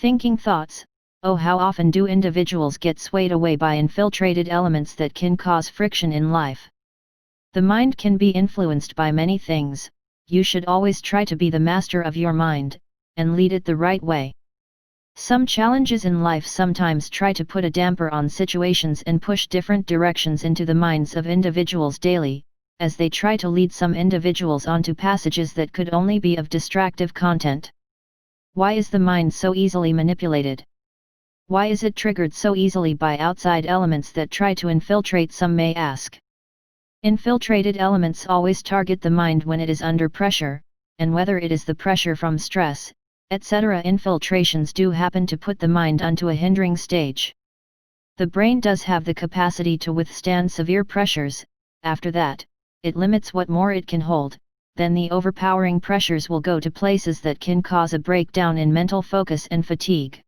Thinking thoughts. Oh, how often do individuals get swayed away by infiltrated elements that can cause friction in life? The mind can be influenced by many things. You should always try to be the master of your mind, and lead it the right way. Some challenges in life sometimes try to put a damper on situations and push different directions into the minds of individuals daily, as they try to lead some individuals onto passages that could only be of distractive content. Why is the mind so easily manipulated? Why is it triggered so easily by outside elements that try to infiltrate, some may ask? Infiltrated elements always target the mind when it is under pressure, and whether it is the pressure from stress, etc., infiltrations do happen to put the mind onto a hindering stage. The brain does have the capacity to withstand severe pressures. After that, it limits what more it can hold. Then the overpowering pressures will go to places that can cause a breakdown in mental focus and fatigue.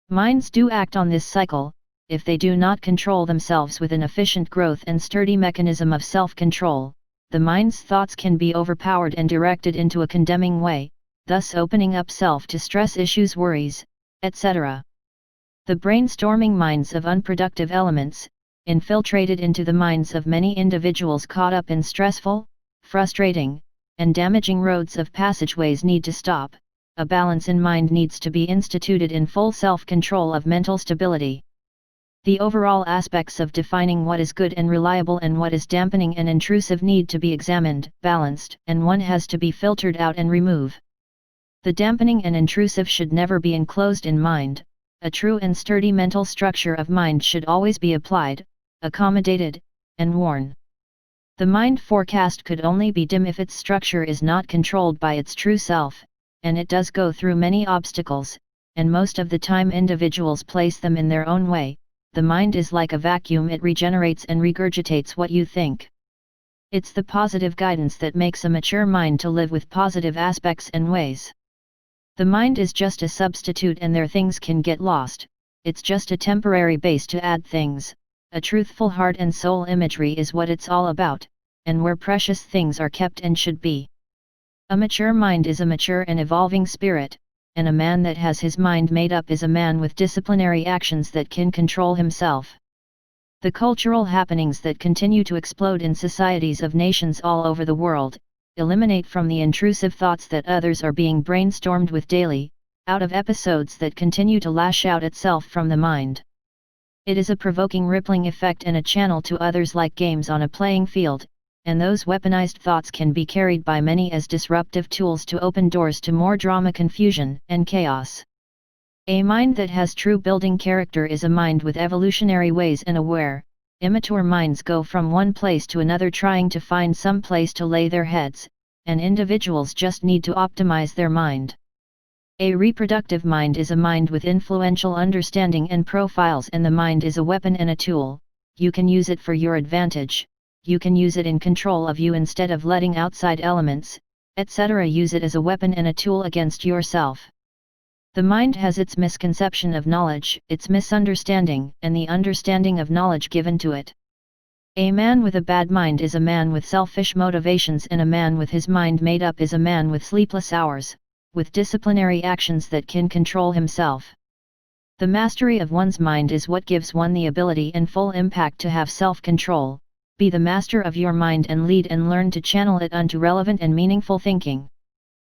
Minds do act on this cycle. If they do not control themselves with an efficient growth and sturdy mechanism of self-control, the mind's thoughts can be overpowered and directed into a condemning way, thus opening up self to stress issues, worries, etc. The brainstorming minds of unproductive elements, infiltrated into the minds of many individuals caught up in stressful, frustrating, and damaging roads of passageways, need to stop. A balance in mind needs to be instituted in full self-control of mental stability. The overall aspects of defining what is good and reliable and what is dampening and intrusive need to be examined, balanced, and one has to be filtered out and remove. The dampening and intrusive should never be enclosed in mind. A true and sturdy mental structure of mind should always be applied, accommodated, and worn. The mind forecast could only be dim if its structure is not controlled by its true self, and it does go through many obstacles, and most of the time individuals place them in their own way. The mind is like a vacuum, it regenerates and regurgitates what you think. It's the positive guidance that makes a mature mind to live with positive aspects and ways. The mind is just a substitute and their things can get lost. It's just a temporary base to add things. A truthful heart and soul imagery is what it's all about, and where precious things are kept and should be. A mature mind is a mature and evolving spirit, and a man that has his mind made up is a man with disciplinary actions that can control himself. The cultural happenings that continue to explode in societies of nations all over the world, eliminate from the intrusive thoughts that others are being brainstormed with daily, out of episodes that continue to lash out itself from the mind. It is a provoking rippling effect and a channel to others like games on a playing field, and those weaponized thoughts can be carried by many as disruptive tools to open doors to more drama, confusion, and chaos. A mind that has true building character is a mind with evolutionary ways and aware. Immature minds go from one place to another trying to find some place to lay their heads, and individuals just need to optimize their mind. A reproductive mind is a mind with influential understanding and profiles, and the mind is a weapon and a tool. You can use it for your advantage. You can use it in control of you instead of letting outside elements, etc. use it as a weapon and a tool against yourself. The mind has its misconception of knowledge, its misunderstanding, and the understanding of knowledge given to it. A man with a bad mind is a man with selfish motivations, and a man with his mind made up is a man with sleepless hours, with disciplinary actions that can control himself. The mastery of one's mind is what gives one the ability and full impact to have self-control. Be the master of your mind and lead and learn to channel it unto relevant and meaningful thinking.